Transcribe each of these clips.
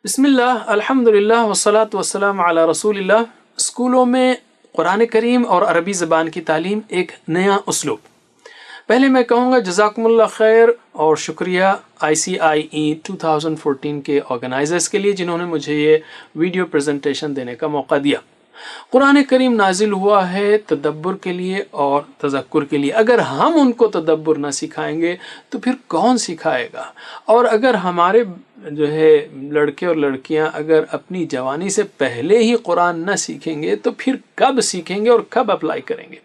بسم اللہ الحمدللہ والصلاة والسلام علی رسول اللہ۔ اسکولوں میں قرآن کریم اور عربی زبان کی تعلیم ایک نیا اسلوب۔ پہلے میں کہوں گا جزاکم اللہ خیر اور شکریہ ICIE 2014 کے آرگنائزرز کے لیے جنہوں نے مجھے یہ ویڈیو پریزنٹیشن دینے کا موقع دیا۔ قرآن کریم نازل ہوا ہے تدبر کے لیے اور تذکر کے لیے۔ اگر ہم ان کو تدبر نہ سکھائیں گے تو پھر کون سکھائے گا؟ اور اگر ہمارے لڑکے اور لڑکیاں اگر اپنی جوانی سے پہلے ہی قرآن نہ سیکھیں گے تو پھر کب سیکھیں گے اور کب اپلائی کریں گے؟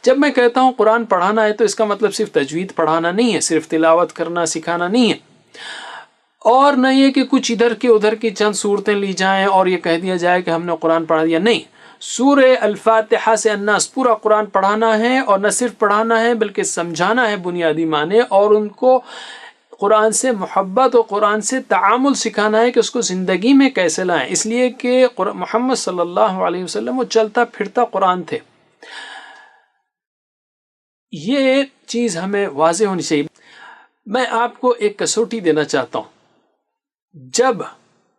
جب میں کہتا ہوں قرآن پڑھانا ہے تو اس کا مطلب صرف تجوید پڑھانا نہیں ہے، صرف تلاوت کرنا سکھانا نہیں ہے، اور نہ یہ کہ کچھ ادھر کے ادھر کی چند صورتیں لی جائیں اور یہ کہہ دیا جائے کہ ہم نے قرآن پڑھا دیا۔ نہیں، سورہ الفاتحہ سے الناس پورا قرآن پڑھانا ہے، اور نہ صرف پڑھانا ہے بلکہ سمجھانا ہے بنیادی معنی، اور ان کو قرآن سے محبت اور قرآن سے تعامل سکھانا ہے کہ اس کو زندگی میں کیسے لائیں، اس لیے کہ محمد صلی اللہ علیہ وسلم وہ چلتا پھرتا قرآن تھے۔ یہ چیز ہمیں واضح ہونی چاہیے۔ میں آپ کو ایک کسوٹی دینا چاہتا ہوں۔ جب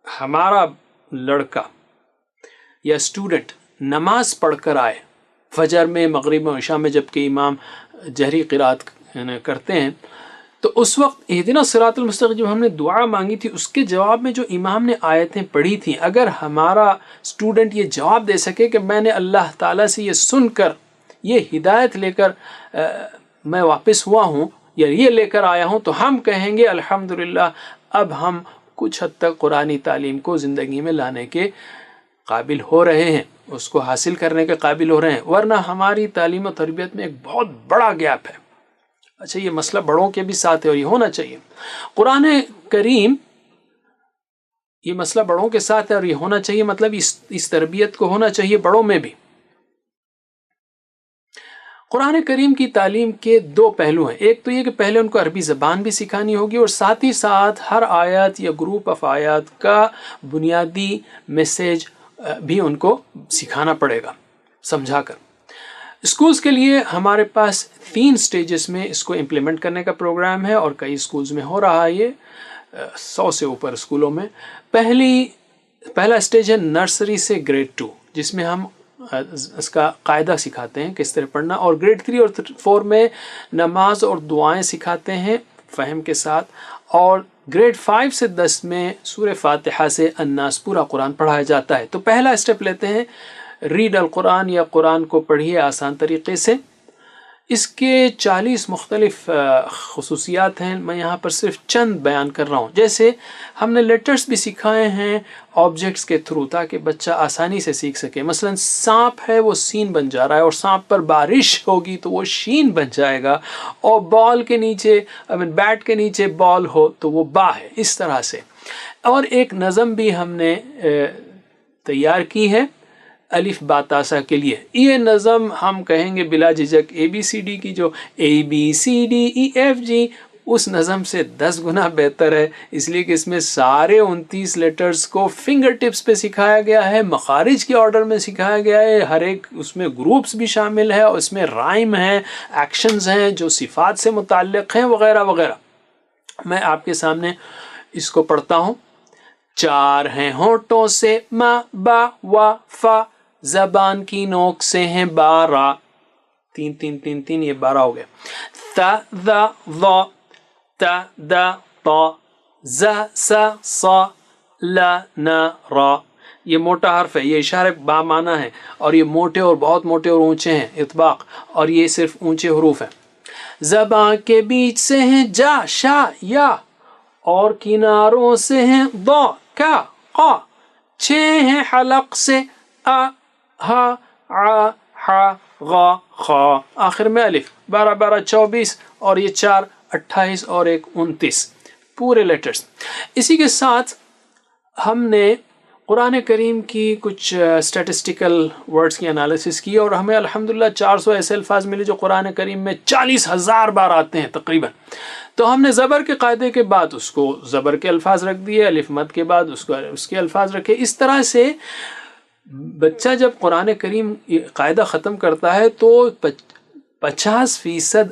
ہمارا لڑکا یا اسٹوڈنٹ نماز پڑھ کر آئے، فجر میں، مغرب میں، عشاء میں، جب کہ امام جہری قرات کرتے ہیں، تو اس وقت اہدنا الصراط المستقیم جب ہم نے دعا مانگی تھی اس کے جواب میں جو امام نے آیتیں پڑھی تھیں، اگر ہمارا اسٹوڈنٹ یہ جواب دے سکے کہ میں نے اللہ تعالیٰ سے یہ سن کر، یہ ہدایت لے کر میں واپس ہوا ہوں یا یہ لے کر آیا ہوں، تو ہم کہیں گے الحمدللہ اب ہم کچھ حد تک قرآنی تعلیم کو زندگی میں لانے کے قابل ہو رہے ہیں، اس کو حاصل کرنے کے قابل ہو رہے ہیں۔ ورنہ ہماری تعلیم و تربیت میں ایک بہت بڑا گیپ ہے۔ اچھا، یہ مسئلہ بڑوں کے بھی ساتھ ہے اور یہ ہونا چاہیے۔ قرآن کریم یہ مسئلہ بڑوں کے ساتھ ہے اور یہ ہونا چاہیے، مطلب اس تربیت کو ہونا چاہیے بڑوں میں بھی۔ قرآن کریم کی تعلیم کے دو پہلو ہیں۔ ایک تو یہ کہ پہلے ان کو عربی زبان بھی سکھانی ہوگی، اور ساتھ ہی ساتھ ہر آیات یا گروپ آف آیات کا بنیادی میسیج بھی ان کو سکھانا پڑے گا سمجھا کر۔ اسکولز کے لیے ہمارے پاس 3 سٹیجز میں اس کو امپلیمنٹ کرنے کا پروگرام ہے، اور کئی اسکولز میں ہو رہا ہے، یہ 100 سے اوپر اسکولوں میں۔ پہلا سٹیج ہے نرسری سے گریڈ 2، جس میں ہم اس کا قاعدہ سکھاتے ہیں کس طرح پڑھنا، اور گریڈ 3 اور 4 میں نماز اور دعائیں سکھاتے ہیں فہم کے ساتھ، اور گریڈ 5 سے 10 میں سورہ فاتحہ سے الناس پورا قرآن پڑھایا جاتا ہے۔ تو پہلا اسٹیپ لیتے ہیں ریڈ القرآن، یا قرآن کو پڑھیے آسان طریقے سے۔ اس کے 40 مختلف خصوصیات ہیں، میں یہاں پر صرف چند بیان کر رہا ہوں۔ جیسے ہم نے لیٹرز بھی سکھائے ہیں آبجیکٹس کے تھرو، تاکہ بچہ آسانی سے سیکھ سکے۔ مثلا سانپ ہے وہ سین بن جا رہا ہے، اور سانپ پر بارش ہوگی تو وہ شین بن جائے گا، اور بال کے نیچے بیٹ کے نیچے بال ہو تو وہ با ہے، اس طرح سے۔ اور ایک نظم بھی ہم نے تیار کی ہے الف با تا سا کے لیے۔ یہ نظم ہم کہیں گے بلا جھجک ABCD کی، جو ABCDEFG، اس نظم سے 10 گنا بہتر ہے، اس لیے کہ اس میں سارے 29 لیٹرز کو فنگر ٹپس پہ سکھایا گیا ہے، مخارج کے آرڈر میں سکھایا گیا ہے، ہر ایک اس میں گروپس بھی شامل ہے، اور اس میں رائم ہیں، ایکشنز ہیں جو صفات سے متعلق ہیں، وغیرہ وغیرہ۔ میں آپ کے سامنے اس کو پڑھتا ہوں۔ 4 ہیں ہونٹوں سے ما با وا فا، زبان کی نوک سے ہیں 12، 3 3 3 3، یہ 12 ہو گئے۔ تا ذا ظا، تا دا طا، زا سا صا، لا نا را، یہ موٹا حرف ہے، یہ اشارے با معنی ہے، اور یہ موٹے اور بہت موٹے اور اونچے ہیں، اطباق، اور یہ صرف اونچے حروف ہیں۔ زبان کے بیچ سے ہیں جا شا یا، اور کناروں سے ہیں ضا کا قا، 6 ہیں حلق سے آ ہا عا حا غا خا، آخر میں الف۔ 12 12 24، اور یہ 4 28، اور ایک 29، پورے لیٹرز۔ اسی کے ساتھ ہم نے قرآن کریم کی کچھ اسٹیٹسٹیکل ورڈز کی انالیسس کی، اور ہمیں الحمدللہ 400 ایسے الفاظ ملے جو قرآن کریم میں 40,000 بار آتے ہیں تقریباً۔ تو ہم نے زبر کے قاعدے کے بعد اس کو زبر کے الفاظ رکھ دیے، الف مد کے بعد اس کے الفاظ رکھے۔ اس طرح سے بچہ جب قرآن کریم قاعدہ ختم کرتا ہے تو 50%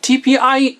TPI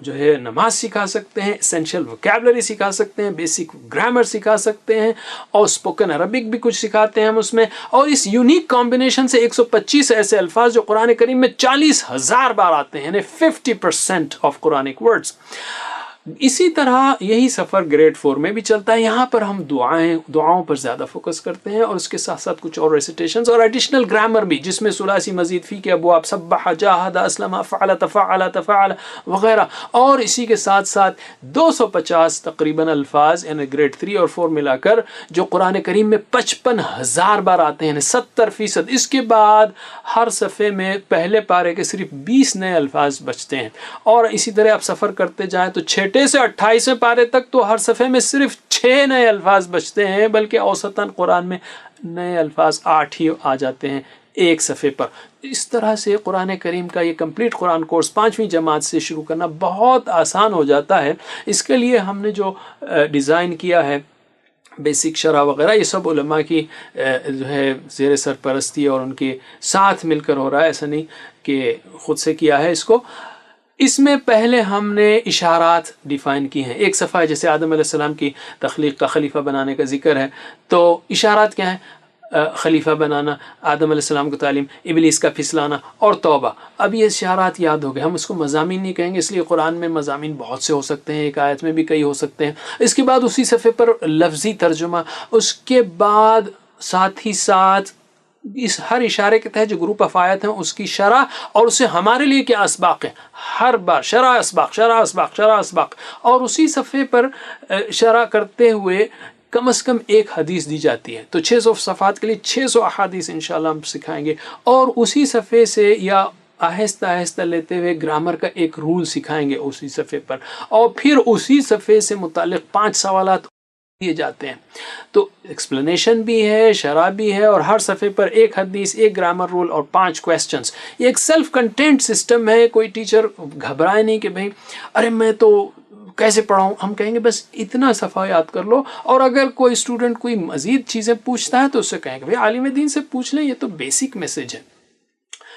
جو ہے نماز سکھا سکتے ہیں، اسینشیل ووکیبلری سکھا سکتے ہیں، بیسک گرامر سکھا سکتے ہیں، اور اسپوکن عربک بھی کچھ سکھاتے ہیں ہم اس میں. اور اس یونیک کمبینیشن سے 125 ایسے الفاظ جو قرآن کریم میں 40,000 بار آتے ہیں، یعنی 50% آف قرآنک ورڈز. اسی طرح یہی سفر گریڈ 4 میں بھی چلتا ہے. یہاں پر ہم دعاؤں پر زیادہ فوکس کرتے ہیں، اور اس کے ساتھ ساتھ کچھ اور ریسیٹیشنز اور ایڈیشنل گرامر بھی، جس میں ثلاثی مزید فی کے ابواب، سبح، جاہد، اسلم، فعل، تفعل، تفعل وغیرہ. اور اسی کے ساتھ ساتھ 250 تقریباً الفاظ یعنی گریڈ 3 اور 4 ملا کر جو قرآن کریم میں 55,000 بار آتے ہیں، یعنی 70%. اس کے بعد ہر صفحے میں پہلے پارے کے صرف 20 نئے الفاظ بچتے ہیں. اور اسی طرح آپ سفر کرتے جائیں تو 6 سے 28 پارے تک تو ہر صفحے میں صرف 6 نئے الفاظ بچتے ہیں، بلکہ اوسطاً قرآن میں نئے الفاظ 8 ہی آ جاتے ہیں ایک صفحے پر. اس طرح سے قرآن کریم کا یہ کمپلیٹ قرآن کورس 5ویں جماعت سے شروع کرنا بہت آسان ہو جاتا ہے. اس کے لیے ہم نے جو ڈیزائن کیا ہے، بیسک شرح وغیرہ، یہ سب علماء کی جو ہے زیر سرپرستی اور ان کے ساتھ مل کر ہو رہا ہے، ایسا نہیں کہ خود سے کیا ہے اس کو. اس میں پہلے ہم نے اشارات ڈیفائن کی ہیں. ایک صفحہ جیسے آدم علیہ السلام کی تخلیق کا، خلیفہ بنانے کا ذکر ہے، تو اشارات کیا ہیں؟ خلیفہ بنانا، آدم علیہ السلام کو تعلیم، ابلیس کا پھسلانا اور توبہ. اب یہ اشارات یاد ہو گئے. ہم اس کو مضامین نہیں کہیں گے، اس لیے قرآن میں مضامین بہت سے ہو سکتے ہیں، ایک آیت میں بھی کئی ہو سکتے ہیں. اس کے بعد اسی صفحے پر لفظی ترجمہ، اس کے بعد ساتھ ہی ساتھ اس ہر اشارے کے تحت جو گروپ آف آیت ہیں اس کی شرح، اور اسے ہمارے لیے کیا اسباق ہیں، ہر بار شرح اسباق، شرح اسباق، شرح اسباق. اور اسی صفحے پر شرح کرتے ہوئے کم از کم ایک حدیث دی جاتی ہے. تو 600 صفحات کے لیے 600 احادیث انشاءاللہ ہم سکھائیں گے. اور اسی صفحے سے یا آہستہ آہستہ لیتے ہوئے گرامر کا ایک رول سکھائیں گے اسی صفحے پر. اور پھر اسی صفحے سے متعلق 5 سوالات دیے جاتے ہیں. تو ایکسپلینیشن بھی ہے، شرح بھی ہے، اور ہر صفحے پر ایک حدیث، ایک گرامر رول اور 5 کویسچنز. یہ ایک سیلف کنٹینٹ سسٹم ہے. کوئی ٹیچر گھبرائے نہیں کہ بھئی ارے میں تو کیسے پڑھاؤں. ہم کہیں گے بس اتنا صفحہ یاد کر لو، اور اگر کوئی اسٹوڈنٹ کوئی مزید چیزیں پوچھتا ہے تو اس سے کہیں گے بھئی عالم دین سے پوچھ لیں، یہ تو بیسک میسج ہے.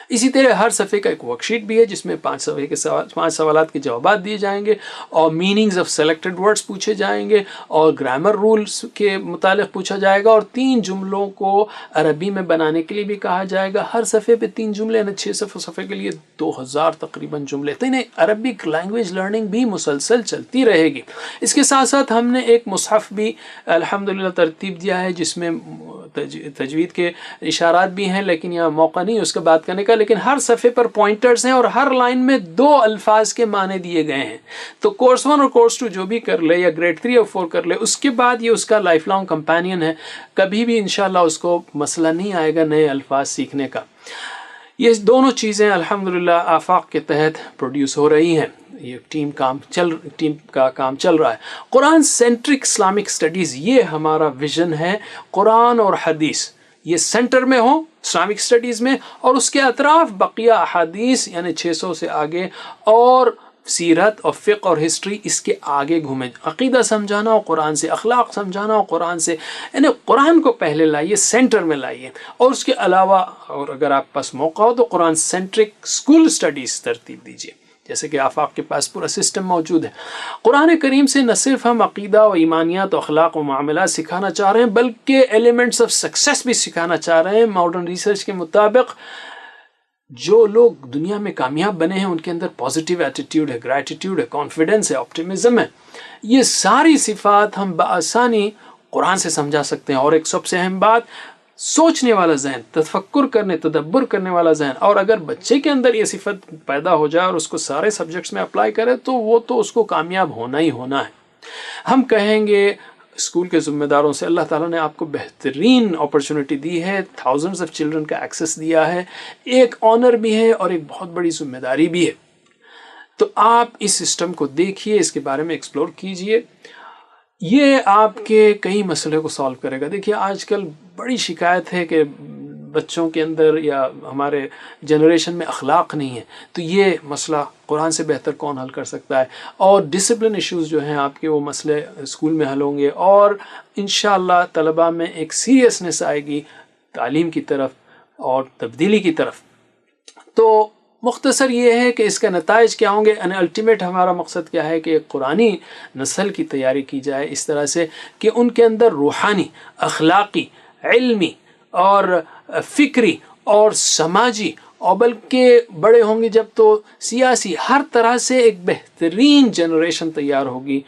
اسی طرح ہر صفحے کا ایک ورک شیٹ بھی ہے جس میں 5 سوالات کے جوابات دیے جائیں گے، اور میننگز آف سلیکٹڈ ورڈز پوچھے جائیں گے، اور گرامر رولز کے متعلق پوچھا جائے گا، اور 3 جملوں کو عربی میں بنانے کے لیے بھی کہا جائے گا. ہر صفحے پہ 3 جملے، یعنی 6 صفحے کے لیے 2000 تقریباً جملے. تو انہیں عربک لینگویج لرننگ بھی مسلسل چلتی رہے گی. اس کے ساتھ ساتھ ہم نے ایک مصحف بھی الحمدللہ ترتیب دیا ہے جس میں تجوید کے اشارات بھی ہیں، لیکن یہاں موقع نہیں اس کا بات کرنے کا. لیکن ہر صفحے پر پوائنٹرز ہیں، اور ہر لائن میں 2 الفاظ کے معنی دیے گئے ہیں. تو کورس 1 اور کورس 2 جو بھی کر لے، یا گریڈ 3 اور 4 کر لے، اس کے بعد یہ اس کا لائف لانگ کمپینین ہے. کبھی بھی انشاءاللہ اس کو مسئلہ نہیں آئے گا نئے الفاظ سیکھنے کا. یہ دونوں چیزیں الحمدللہ آفاق کے تحت پروڈیوس ہو رہی ہیں. یہ ٹیم کا کام چل رہا ہے. قرآن سینٹرک اسلامک اسٹڈیز، یہ ہمارا ویژن ہے. قرآن اور حدیث یہ سینٹر میں ہوں اسلامک اسٹڈیز میں، اور اس کے اطراف بقیہ احادیث یعنی 600 سے آگے، اور سیرت اور فقہ اور ہسٹری اس کے آگے گھومیں. عقیدہ سمجھانا اور قرآن سے، اخلاق سمجھانا اور قرآن سے، یعنی قرآن کو پہلے لائیے، سینٹر میں لائیے. اور اس کے علاوہ اور اگر آپ پاس موقع ہو تو قرآن سینٹرک اسکول اسٹڈیز ترتیب دیجیے، جیسے کہ آفاق کے پاس پورا سسٹم موجود ہے. قرآن کریم سے نہ صرف ہم عقیدہ و ایمانیات و اخلاق و معاملات سکھانا چاہ رہے ہیں، بلکہ ایلیمنٹس آف سکسیس بھی سکھانا چاہ رہے ہیں. ماڈرن ریسرچ کے مطابق جو لوگ دنیا میں کامیاب بنے ہیں ان کے اندر پازیٹیو ایٹیٹیوڈ ہے، گریٹیٹیوڈ ہے، کانفیڈنس ہے، آپٹیمزم ہے. یہ ساری صفات ہم بآسانی قرآن سے سمجھا سکتے ہیں. اور ایک سب سے اہم بات، سوچنے والا ذہن، تفکر کرنے، تدبر کرنے والا ذہن. اور اگر بچے کے اندر یہ صفت پیدا ہو جائے اور اس کو سارے سبجیکٹس میں اپلائی کرے تو وہ تو اس کو کامیاب ہونا ہی ہونا ہے. ہم کہیں گے اسکول کے ذمہ داروں سے، اللہ تعالیٰ نے آپ کو بہترین اپرچونٹی دی ہے، تھاؤزنڈز آف چلڈرن کا ایکسیس دیا ہے. ایک آنر بھی ہے اور ایک بہت بڑی ذمہ داری بھی ہے. تو آپ اس سسٹم کو دیکھیے، اس کے بارے میں ایکسپلور کیجئے. یہ آپ کے کئی مسئلے کو سالو کرے گا. دیکھیے آج کل بڑی شکایت ہے کہ بچوں کے اندر یا ہمارے جنریشن میں اخلاق نہیں ہے. تو یہ مسئلہ قرآن سے بہتر کون حل کر سکتا ہے. اور ڈسپلن ایشوز جو ہیں آپ کے، وہ مسئلے اسکول میں حل ہوں گے، اور انشاءاللہ طلباء میں ایک سیریسنس آئے گی تعلیم کی طرف اور تبدیلی کی طرف. تو مختصر یہ ہے کہ اس کا نتائج کیا ہوں گے، یعنی الٹیمیٹ ہمارا مقصد کیا ہے کہ ایک قرآنی نسل کی تیاری کی جائے اس طرح سے کہ ان کے اندر روحانی، اخلاقی، علمی اور فکری اور سماجی، اور بلکہ بڑے ہوں گے جب تو سیاسی، ہر طرح سے ایک بہترین جنریشن تیار ہوگی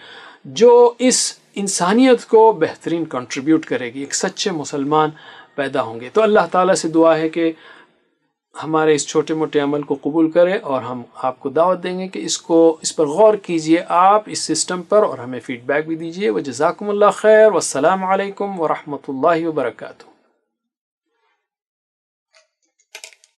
جو اس انسانیت کو بہترین کنٹریبیوٹ کرے گی، ایک سچے مسلمان پیدا ہوں گے۔ تو اللہ تعالیٰ سے دعا ہے کہ ہمارے اس چھوٹے موٹے عمل کو قبول کرے، اور ہم آپ کو دعوت دیں گے کہ اس پر غور کیجئے آپ اس سسٹم پر، اور ہمیں فیڈ بیک بھی دیجئے۔ وجزاکم اللہ خیر، والسلام علیکم ورحمۃ اللہ وبرکاتہ۔